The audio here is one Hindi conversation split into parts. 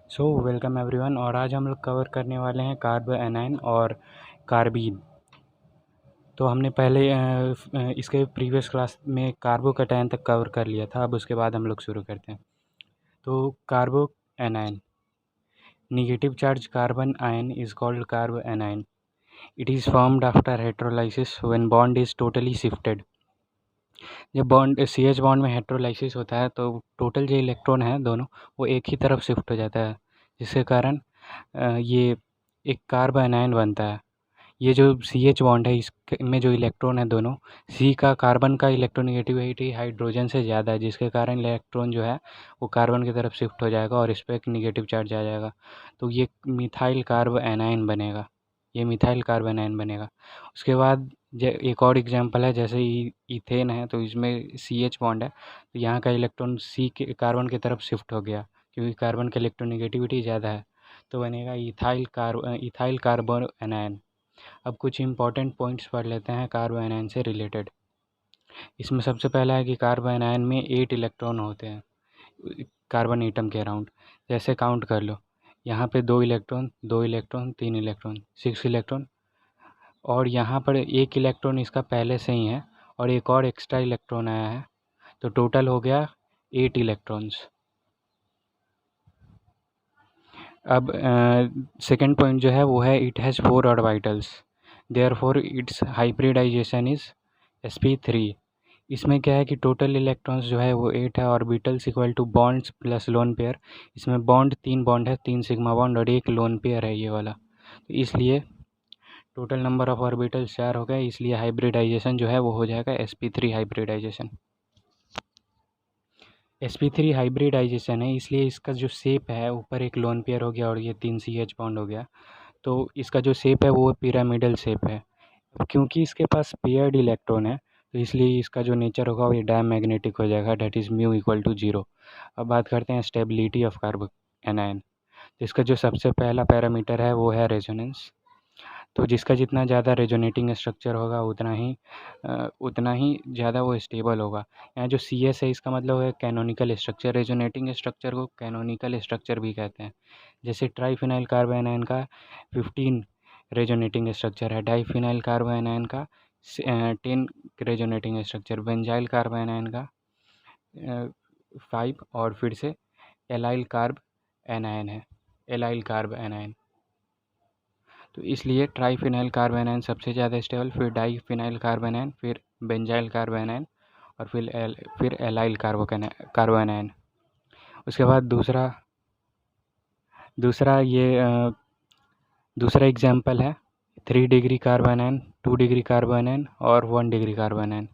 Welcome everyone. और आज हम लोग कवर करने वाले हैं कार्बो एनाइन और कार्बीन। तो हमने पहले इसके प्रीवियस क्लास में कार्बो कैटायन तक कवर कर लिया था। अब उसके बाद हम लोग शुरू करते हैं। तो carbo anion, negative charge carbon ion is called carbo anion. It is formed after heterolysis when bond is totally shifted. जब बॉन्ड CH बॉन्ड में हेट्रोलाइसिस होता है तो टोटल जो इलेक्ट्रॉन है दोनों वो एक ही तरफ शिफ्ट हो जाता है, जिसके कारण ये एक कार्बो एनाइन बनता है। ये जो CH बॉन्ड है इसमें जो इलेक्ट्रॉन है दोनों, C का कार्बन का इलेक्ट्रोनेगेटिविटी हाइड्रोजन से ज़्यादा है, जिसके कारण इलेक्ट्रॉन जो है वो कार्बन की तरफ शिफ्ट हो जाएगा और इस पर एक निगेटिव चार्ज आ जाएगा। तो ये मिथाइल कार्बो एनाइन बनेगा, ये मिथाइल कार्बो एनाइन बनेगा। उसके बाद एक और एग्जांपल है, जैसे इथेन है तो इसमें CH बॉन्ड है, तो यहाँ का इलेक्ट्रॉन C के कार्बन की तरफ शिफ्ट हो गया क्योंकि कार्बन की इलेक्ट्रोनेगेटिविटी ज़्यादा है, तो बनेगा इथाइल कार्बो एनाइन। अब कुछ इंपॉर्टेंट पॉइंट्स पढ़ लेते हैं कार्बो एनाइन से रिलेटेड। इसमें सबसे पहला है कि कार्बो एनाइन में 8 इलेक्ट्रॉन होते हैं कार्बन एटम के अराउंड। जैसे काउंट कर लो, यहाँ पे 2 इलेक्ट्रॉन 2 इलेक्ट्रॉन 3 इलेक्ट्रॉन 6 इलेक्ट्रॉन, और यहाँ पर 1 इलेक्ट्रॉन इसका पहले से ही है और एक और एक्स्ट्रा इलेक्ट्रॉन आया है, तो टोटल हो गया 8 इलेक्ट्रॉन्स। अब सेकंड पॉइंट जो है वो है it has 4 orbitals, therefore its hybridization is sp3। इसमें क्या है कि टोटल इलेक्ट्रॉन्स जो है वो 8 है, orbitals equal to bonds plus lone pair. इसमें बॉन्ड 3 बॉन्ड है, 3 सिग्मा बॉन्ड और 1 लोन पेयर है ये वाला, तो इसलिए टोटल नंबर ऑफ ऑर्बिटल्स 4 हो गए, इसलिए हाइब्रिडाइजेशन जो है वो हो जाएगा sp3 हाइब्रिडाइजेशन। sp3 हाइब्रिडाइजेशन है, इसलिए इसका जो शेप है ऊपर एक लोन पेयर हो गया और ये 3 CH बॉन्ड हो गया, तो इसका जो शेप है वो पिरामिडल शेप है। क्योंकि इसके पास पेयर्ड इलेक्ट्रॉन है तो इसलिए इसका जो नेचर होगा वो ये डायमैग्नेटिक हो जाएगा, that is mu equal to 0। अब बात करते हैं स्टेबिलिटी ऑफ कार्बो एनाइन। तो इसका जो सबसे पहला पैरामीटर है वो है रेजोनेंस। तो जिसका जितना ज़्यादा रेजोनेटिंग स्ट्रक्चर होगा उतना ही ज़्यादा वो स्टेबल होगा। यहाँ जो CS है इसका मतलब है कैनोनिकल स्ट्रक्चर। रेजोनेटिंग स्ट्रक्चर को कैनोनिकल स्ट्रक्चर भी कहते हैं। जैसे ट्राइफिनाइल कार्बोएनाइन का 15 रेजोनेटिंग स्ट्रक्चर है, डाइफिनाइल कार्बोएनाइन का 10 रेजोनेटिंग स्ट्रक्चर, बेंजाइल कार्बोएनाइन का 5, और फिर से एलाइल कार्ब एनायन है, एलाइल कार्ब एनायन। तो इसलिए ट्राइफिनाइल कार्बोनाइन सबसे ज़्यादा स्टेबल, फिर डाइफिनाइल कार्बोनाइन, फिर बेंजाइल कार्बोनाइन, और फिर एलाइल कार्बोनाइन। उसके बाद दूसरा एग्जाम्पल है 3 डिग्री कार्बोनाइन, 2 डिग्री कार्बोनाइन और 1 डिग्री कार्बोनाइन।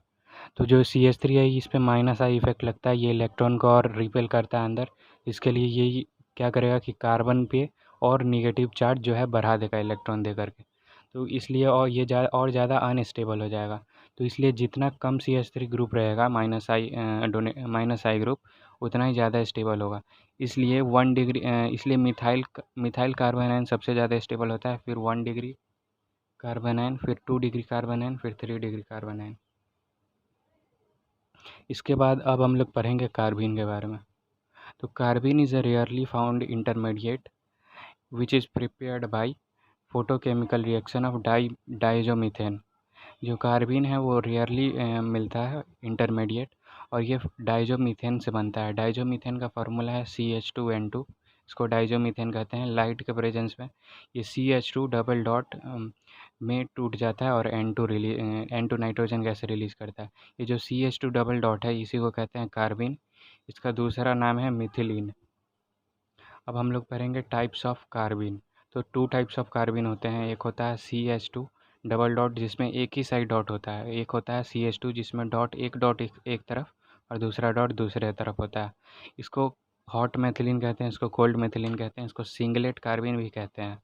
तो जो CH3 है इस पर -I इफेक्ट लगता है, ये इलेक्ट्रॉन को और रिपेल करता है अंदर। इसके लिए ये क्या करेगा कि कार्बन पे और निगेटिव चार्ज जो है बढ़ा देगा इलेक्ट्रॉन दे करके, तो इसलिए और ये ज़्यादा अनस्टेबल हो जाएगा। तो इसलिए जितना कम CH3 ग्रुप रहेगा -I ग्रुप, उतना ही ज़्यादा स्टेबल होगा। इसलिए 1 डिग्री इसलिए मिथाइल कार्बोनाइन सबसे ज़्यादा स्टेबल होता है, फिर 1 डिग्री कार्बोनाइन, फिर 2 डिग्री कार्बोनाइन, फिर 3 डिग्री कार्बोनाइन। इसके बाद अब हम लोग पढ़ेंगे कार्बीन के बारे में। तो carbene is a rarely found intermediate which is prepared by photochemical reaction of diazomethane. जो कार्बीन है वो रेयरली मिलता है इंटरमीडिएट, और ये डाइजोमीथेन से बनता है। डाइजोमीथेन का फार्मूला है CH2N2। इसको डाइजोमीथेन कहते हैं। लाइट के प्रेजेंस में ये CH2 डबल डॉट में टूट जाता है और N2 नाइट्रोजन गैस रिलीज़ करता है। ये जो CH2 डबल डॉट है इसी को कहते हैं कार्बीन। इसका दूसरा नाम है मिथिलीन। अब हम लोग पढ़ेंगे टाइप्स ऑफ कार्बीन। तो 2 टाइप्स ऑफ कार्बीन होते हैं, एक होता है CH2 डबल डॉट जिसमें एक ही साइड डॉट होता है, एक होता है CH2 जिसमें डॉट एक तरफ और दूसरा डॉट दूसरे तरफ होता है। इसको हॉट मेथिलीन कहते हैं, इसको कोल्ड मेथिलीन कहते हैं, इसको सिंगलेट कार्बीन भी कहते हैं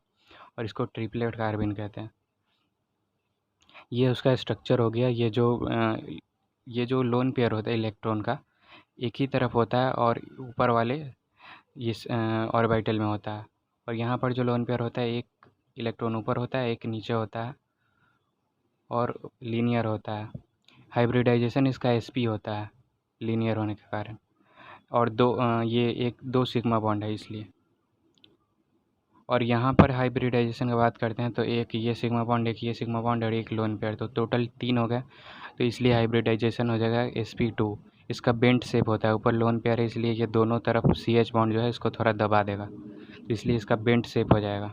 और इसको ट्रिपलेट कार्बीन कहते हैं। ये उसका स्ट्रक्चर हो गया। ये जो लोन पेयर होता है इलेक्ट्रॉन का, एक ही तरफ होता है और ऊपर वाले इस ऑर्बिटल में होता है, और यहाँ पर जो लोन पेयर होता है एक इलेक्ट्रॉन ऊपर होता है एक नीचे होता है और लीनियर होता है। हाइब्रिडाइजेशन इसका sp होता है लीनियर होने के कारण, और ये एक 2 सिग्मा बॉन्ड है इसलिए। और यहाँ पर हाइब्रिडाइजेशन की बात करते हैं तो एक ये सिग्मा बॉन्ड, एक ये सिग्मा बॉन्ड और एक लोन पेयर, तो टोटल 3 हो गए। तो इसलिए हाइब्रिडाइजेशन हो जाएगा sp2। इसका बेंट शेप होता है, ऊपर लोन पेयर है इसलिए ये दोनों तरफ CH बॉन्ड जो है इसको थोड़ा दबा देगा, तो इसलिए इसका बेंट शेप हो जाएगा।